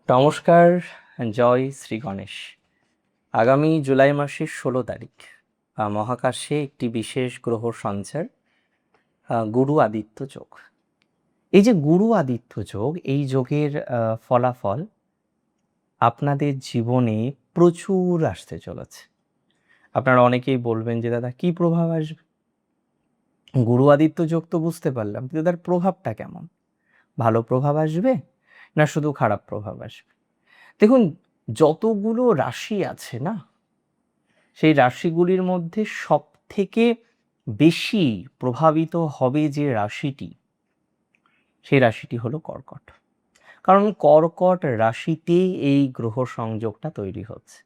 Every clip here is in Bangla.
নমস্কার, জয় শ্রী গণেশ। আগামী জুলাই মাসের 16 তারিখ মহাকাশে একটি বিশেষ গ্রহ সঞ্চার, গুরু আদিত্য যোগ। এই যে গুরু আদিত্য যোগ, এই যোগের ফলাফল আপনাদের জীবনে প্রচুর আসতে চলেছে। আপনারা অনেকেই বলবেন যে দাদা কি প্রভাব আসবে? গুরু আদিত্য যোগ তো বুঝতে পারলাম, কিন্তু তার প্রভাবটা কেমন? ভালো প্রভাব আসবে না শুধু খারাপ প্রভাব আসবে? দেখুন, যতগুলো রাশি আছে না, সেই রাশিগুলির মধ্যে সব থেকে বেশি প্রভাবিত হবে যে রাশিটি, সেই রাশিটি হলো কর্কট। কারণ কর্কট রাশিতেই এই গ্রহ সংযোগটা তৈরি হচ্ছে।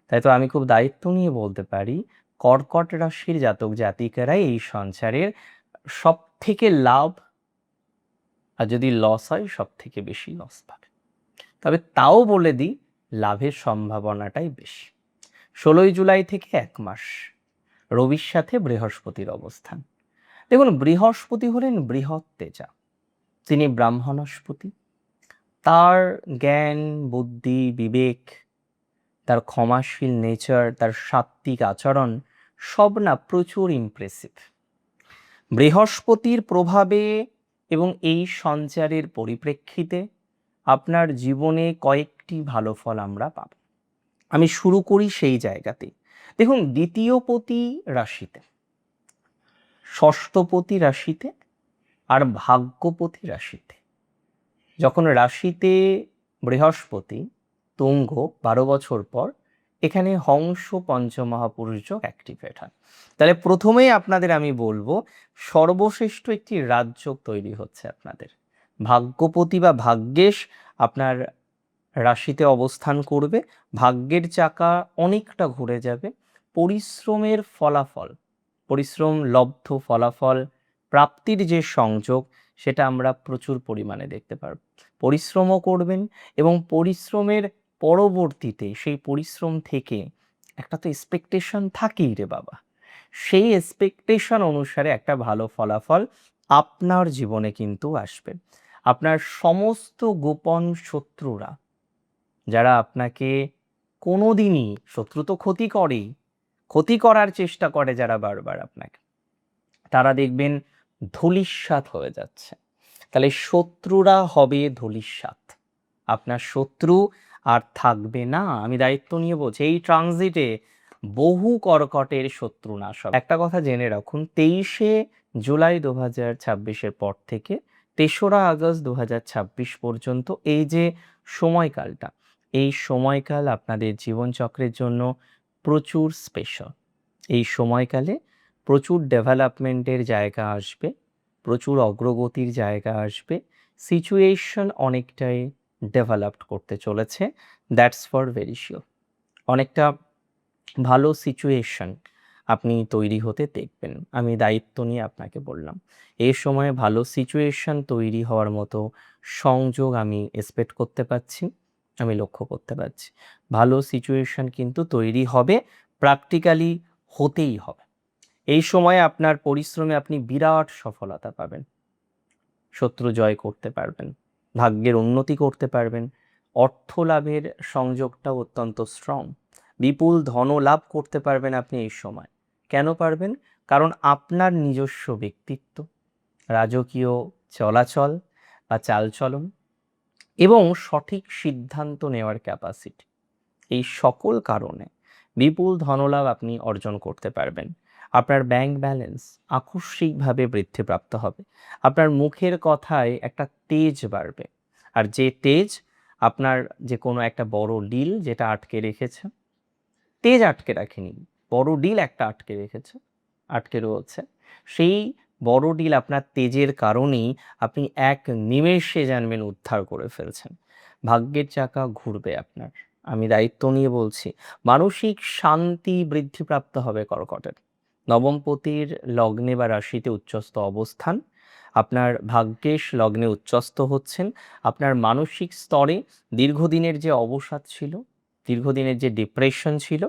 তাই তো আমি খুব দায়িত্ব নিয়ে বলতে পারি, কর্কট রাশির জাতক জাতিকারাই এই সঞ্চারের সব থেকে লাভ, আর যদি লস হয় সব থেকে বেশি লস পাবে। তবে তাও বলে দিই, লাভের সম্ভাবনাটাই বেশি। 16 জুলাই থেকে 1 মাস রবির সাথে বৃহস্পতির অবস্থান। দেখুন, বৃহস্পতি হলেন বৃহৎ তেজা, তিনি ব্রাহ্মণস্পতি। তার জ্ঞান, বুদ্ধি, বিবেক, তার ক্ষমাশীল নেচার, তার সাত্ত্বিক আচরণ সব না প্রচুর ইমপ্রেসিভ। বৃহস্পতির প্রভাবে এবং এই সঞ্চারের পরিপ্রেক্ষিতে আপনার জীবনে কয়েকটি ভালো ফল আমরা পাব। আমি শুরু করি সেই জায়গাতেই। দেখুন, দ্বিতীয়পতি রাশিতে, ষষ্ঠপতি রাশিতে আর ভাগ্যপতি রাশিতে, যখন রাশিতে বৃহস্পতি তুঙ্গ 12 বছর পর এখানে হংস পঞ্চমহাপুরুষ যোগ অ্যাক্টিভেট হয়, তাহলে প্রথমেই আপনাদের আমি বলবো সর্বশ্রেষ্ঠ একটি রাজযোগ তৈরি হচ্ছে আপনাদের। ভাগ্যপতি বা ভাগ্যেশ আপনার রাশিতে অবস্থান করবে, ভাগ্যের চাকা অনেকটা ঘুরে যাবে, পরিশ্রমের ফলাফল, পরিশ্রম লব্ধ ফলাফল প্রাপ্তির যে সংযোগ, সেটা আমরা প্রচুর পরিমাণে দেখতে পারব। পরিশ্রমও করবেন এবং পরিশ্রমের পরবর্তীতে সেই পরিশ্রম থেকে একটা তো এক্সপেকটেশন থাকেই রে বাবা, সেই এক্সপেকটেশন অনুসারে একটা ভালো ফলাফল আপনার জীবনে কিন্তু আসবে। আপনার সমস্ত গোপন শত্রুরা, যারা আপনাকে কোনোদিনই, শত্রু তো ক্ষতি করেই, ক্ষতি করার চেষ্টা করে যারা বারবার আপনাকে, তারা দেখবেন ধূলিসাৎ হয়ে যাচ্ছে। তাহলে শত্রুরা হবে ধূলিসাৎ, আপনার শত্রু আর থাকবে না। আমি দায়িত্ব নিয়ে বলছি, এই ট্রানজিটে বহু কর্কটের শত্রু নাশ হবে। একটা কথা জেনে রাখুন, 23শে জুলাই 2026-এর পর থেকে 3রা আগস্ট 2026 পর্যন্ত এই যে সময়কালটা, এই সময়কাল আপনাদের জীবনচক্রের জন্য প্রচুর স্পেশাল। এই সময়কালে প্রচুর ডেভেলপমেন্টের জায়গা আসবে, প্রচুর অগ্রগতির জায়গা আসবে, সিচুয়েশন অনেকটাই ডেভেলপড করতে চলেছে, দ্যাটস ফর ভেরি শিওর। অনেকটা ভালো সিচুয়েশন আপনি তৈরি হতে দেখবেন, আমি দায়িত্ব নিয়ে আপনাকে বললাম। এই সময়ে ভালো সিচুয়েশন তৈরি হওয়ার মতো সংযোগ আমি এক্সপেক্ট করতে পারছি, আমি লক্ষ্য করতে পারছি। ভালো সিচুয়েশন কিন্তু তৈরি হবে, প্র্যাকটিক্যালি হতেই হবে। এই সময়ে আপনার পরিশ্রমে আপনি বিরাট সফলতা পাবেন, শত্রু জয় করতে পারবেন, ভাগ্যের উন্নতি করতে পারবেন, অর্থ লাভের সংযোগটাও অত্যন্ত স্ট্রং, বিপুল ধন লাভ করতে পারবেন আপনি এই সময়। কেন পারবেন? কারণ আপনার নিজস্ব ব্যক্তিত্ব, রাজকীয় চলাচল বা চালচলন এবং সঠিক সিদ্ধান্ত নেওয়ার ক্যাপাসিটি, এই সকল কারণে বিপুল ধনলাভ আপনি অর্জন করতে পারবেন। আপনার ব্যাংক ব্যালেন্স আকস্মিকভাবে বৃদ্ধিপ্রাপ্ত হবে, আপনার মুখের কথায় একটা তেজ বাড়বে, আর যে তেজ আপনার যে কোনো একটা বড় ডিল যেটা আটকে রেখেছে, তেজ আটকে রাখেনি, বড় ডিল একটা আটকে রেখেছে, আটকে রয়েছে, সেই বড় ডিল আপনার তেজের কারণেই আপনি এক নিমেষে জানবেন উদ্ধার করে ফেলছেন। ভাগ্যের চাকা ঘুরবে আপনার, আমি দায়িত্ব নিয়ে বলছি। মানসিক শান্তি বৃদ্ধিপ্রাপ্ত হবে কর্কটের। নবমপতির লগ্নে বা রাশিতে উচ্চস্থ অবস্থান, আপনার ভাগ্যেশ লগ্নে উচ্চস্থ হচ্ছেন, আপনার মানসিক স্তরে দীর্ঘদিনের যে অবসাদ ছিল, দীর্ঘদিনের যে ডিপ্রেশন ছিল,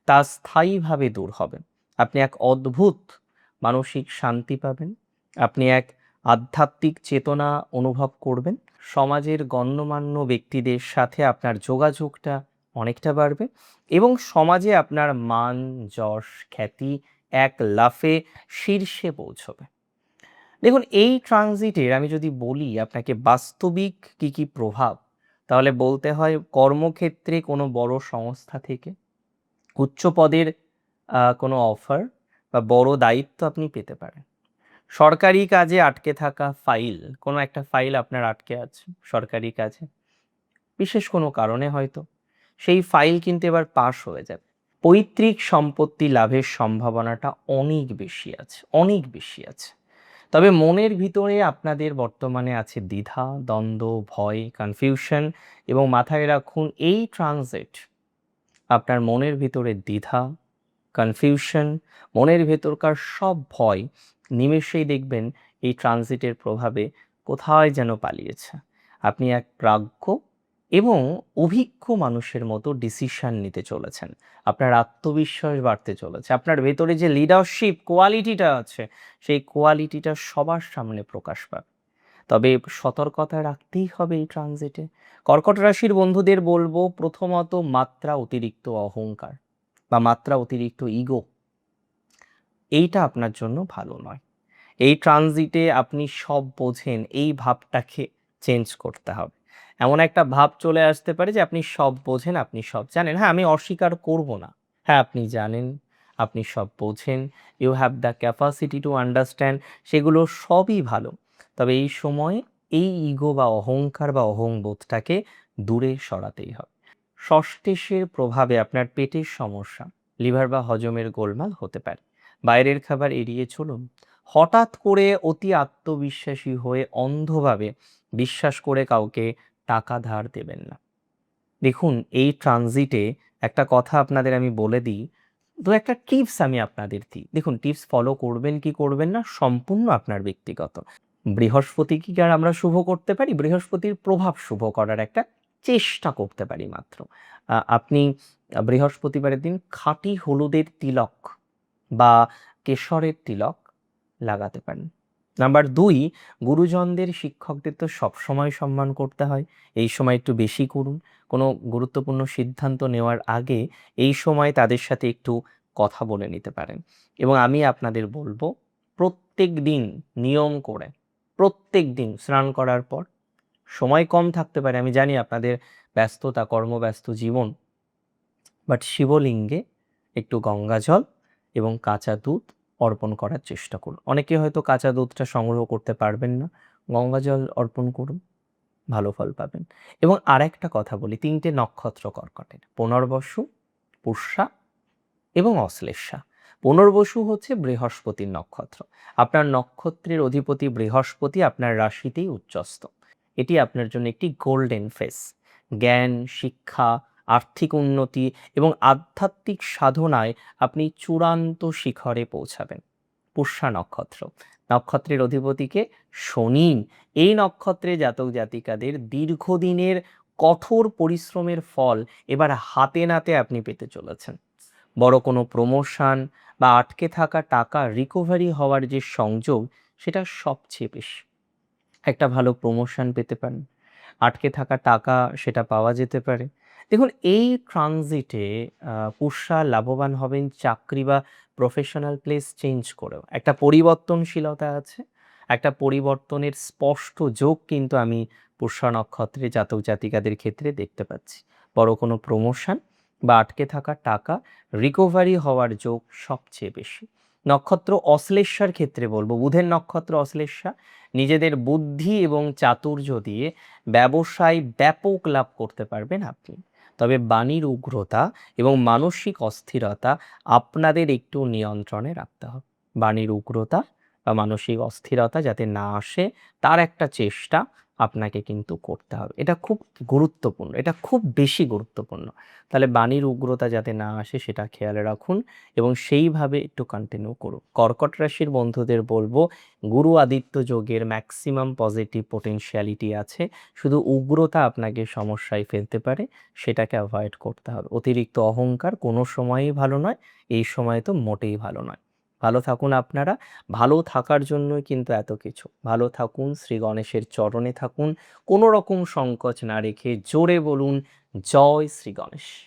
তা স্থায়ীভাবে দূর হবে। আপনি এক অদ্ভুত মানসিক শান্তি পাবেন, আপনি এক আধ্যাত্মিক চেতনা অনুভব করবেন, সমাজের গণ্যমান্য ব্যক্তিদের সাথে আপনার যোগাযোগটা অনেকটা বাড়বে এবং সমাজে আপনার মান, যশ, খ্যাতি এক লাফে শীর্ষে পৌঁছবে। দেখুন, এই ট্রানজিটের আমি যদি বলি আপনাকে বাস্তবিক কি কি প্রভাব, তাহলে বলতে হয় কর্মক্ষেত্রে কোনো বড় সংস্থা থেকে উচ্চ পদের কোনো অফার বা বড় দায়িত্ব আপনি পেতে পারেন। সরকারি কাজে আটকে থাকা ফাইল, কোনো একটা ফাইল আপনার আটকে আছে সরকারি কাজে, বিশেষ কোনো কারণে হয়তো সেই ফাইল কিন্তু এবার পাস হয়ে যাবে। পৈতৃক সম্পত্তি লাভের সম্ভাবনাটা অনেক বেশি আছে, অনেক বেশি আছে। তবে মনের ভিতরে আপনাদের বর্তমানে আছে দ্বিধা, দ্বন্দ্ব, ভয়, কনফিউশন, এবং মাথায় রাখুন এই ট্রানজিট আপনার মনের ভিতরে দ্বিধা, কনফিউশন, মনের ভেতরকার সব ভয় নিমেষেই দেখবেন এই ট্রানজিটের প্রভাবে কোথায় যেন পালিয়েছে। আপনি এক প্রাজ্ঞ এবং অভিজ্ঞ মানুষের মতো ডিসিশন নিতে চলেছেন। আপনার আত্মবিশ্বাস বাড়তে চলেছে। আপনার ভেতরে যে লিডারশিপ কোয়ালিটিটা আছে, সেই কোয়ালিটিটা সবার সামনে প্রকাশ পাবে। তবে সতর্কতা রাখতেই হবে এই ট্রানজিটে। কর্কট রাশির বন্ধুদের বলবো, প্রথমত মাত্রা অতিরিক্ত অহংকার বা মাত্রা অতিরিক্ত ইগো, এইটা আপনার জন্য ভালো নয়। এই ট্রানজিটে আপনি সব বোঝেন, এই ভাবটাকে চেঞ্জ করতে হবে। এমন একটা ভাব চলে আসতে পারে যে আপনি সব বোঝেন, আপনি সব জানেন। হ্যাঁ, আমি অস্বীকার করব না। হ্যাঁ, আপনি জানেন, আপনি সব বোঝেন, you have the capacity to understand, সেগুলো সবই ভালো। তবে এই সময় এই ইগো বা অহংকার বা অহংবোধটাকে দূরে সরাতেই হবে। ষষ্ঠেশের প্রভাবে আপনার পেটের সমস্যা, লিভার বা হজমের গোলমাল হতে পারে। বাইরের খাবার এড়িয়ে চলুন। হঠাৎ করে অতি আত্মবিশ্বাসী হয়ে অন্ধভাবে বিশ্বাস করে কাউকে টাকা ধার দেবেন না। দেখুন, এই ট্রানজিটে একটা কথা আপনাদের আমি বলে দিই, একটা টিপস আমি আপনাদের দিই। দেখুন, টিপস ফলো করবেন কি করবেন না সম্পূর্ণ আপনার ব্যক্তিগত। বৃহস্পতি কি আর আমরা শুভ করতে পারি? বৃহস্পতির প্রভাব শুভ করার একটা চেষ্টা করতে পারি মাত্র। আপনি বৃহস্পতিবারের দিন খাঁটি হলুদের তিলক বা কেশরের তিলক লাগাতে পারেন। নাম্বার ২, গুরুজনদের, শিক্ষকদের তো সবসময় সম্মান করতে হয়। এই সময় একটু বেশি করুন। কোনো গুরুত্বপূর্ণ সিদ্ধান্ত নেওয়ার আগে এই সময় তাদের সাথে একটু কথা বলে নিতে পারেন। এবং আমি আপনাদের বলবো, প্রত্যেক দিন নিয়ম করে, প্রত্যেক দিন স্নান করার পর, সময় কম থাকতে পারে আমি জানি আপনাদের ব্যস্ততা, কর্মব্যস্ত জীবন, বাট শিবলিঙ্গে একটু গঙ্গা জল এবং কাঁচা দুধ অর্পণ করার চেষ্টা করুন। অনেকে হয়তো কাঁচা দুধটা সংগ্রহ করতে পারবেন না, গঙ্গা জল অর্পণ করুন, ভালো ফল পাবেন। এবং আরেকটা কথা বলি, ৩টে নক্ষত্র কর্কটের: পুনর্বসু, পুষ্যা এবং অশ্লেষা। পুনর্বসু হচ্ছে বৃহস্পতির নক্ষত্র। আপনার নক্ষত্রের অধিপতি বৃহস্পতি আপনার রাশিতেই উচ্চস্থ। এটি আপনার জন্য একটি গোল্ডেন ফেস। জ্ঞান, শিক্ষা, আর্থিক উন্নতি এবং আধ্যাত্মিক সাধনায় আপনি চূড়ান্ত শিখরে পৌঁছাবেন। পুষ্যা নক্ষত্র, নক্ষত্রের অধিপতিকে শনি। এই নক্ষত্রে জাতক জাতিকাদের দীর্ঘদিনের কঠোর পরিশ্রমের ফল এবার হাতে নাতে আপনি পেতে চলেছেন। বড় কোনো প্রমোশন বা আটকে থাকা টাকা রিকভারি হওয়ার যে সংযোগ, সেটা সবচেয়ে বেশি। একটা ভালো প্রমোশন পেতে পারেন, আটকে থাকা টাকা সেটা পাওয়া যেতে পারে। দেখুন, এই ট্রানজিটে পুষ্যা লাভবান হবেন চাকরি বা প্রফেশনাল প্লেস চেঞ্জ করেও। একটা পরিবর্তনশীলতা আছে, একটা পরিবর্তনের স্পষ্ট যোগ কিন্তু আমি পুষ্যা নক্ষত্রে জাতক জাতিকাদের ক্ষেত্রে দেখতে পাচ্ছি। বড় কোনো প্রমোশন বা আটকে থাকা টাকা রিকভারি হওয়ার যোগ সবচেয়ে বেশি। নক্ষত্র অশ্লেষার ক্ষেত্রে বলবো, বুধের নক্ষত্র অশ্লেষা, নিজেদের বুদ্ধি এবং চাতুর্য দিয়ে ব্যবসায় ব্যাপক লাভ করতে পারবেন আপনি। তবে বাণীর উগ্রতা এবং মানসিক অস্থিরতা আপনাদের একটু নিয়ন্ত্রণে রাখতে হবে। বাণীর উগ্রতা বা মানসিক অস্থিরতা যাতে না আসে, তার একটা চেষ্টা আপনাকে কিন্তু করতে হবে। এটা খুব গুরুত্বপূর্ণ, এটা খুব বেশি গুরুত্বপূর্ণ। তাহলে বাণীর উগ্রতা যাতে না আসে সেটা খেয়াল রাখুন এবং সেইভাবে একটু কন্টিনিউ করুন। কর্কট রাশির বন্ধুদের বলবো, গুরু আদিত্য যোগের ম্যাক্সিমাম পজিটিভ পোটেনশিয়ালিটি আছে, শুধু উগ্রতা আপনাকে সমস্যায় ফেলতে পারে, সেটাকে অ্যাভয়েড করতে হবে। অতিরিক্ত অহংকার কোনো সময়ই ভালো নয়, এই সময় তো মোটেই ভালো নয়। ভালো থাকুন আপনারা। ভালো থাকার জন্যই কিন্তু এত কিছু। ভালো থাকুন, শ্রী গণেশের চরণে থাকুন। কোনো রকম সংকোচ না রেখে জোরে বলুন, জয় শ্রী গণেশ।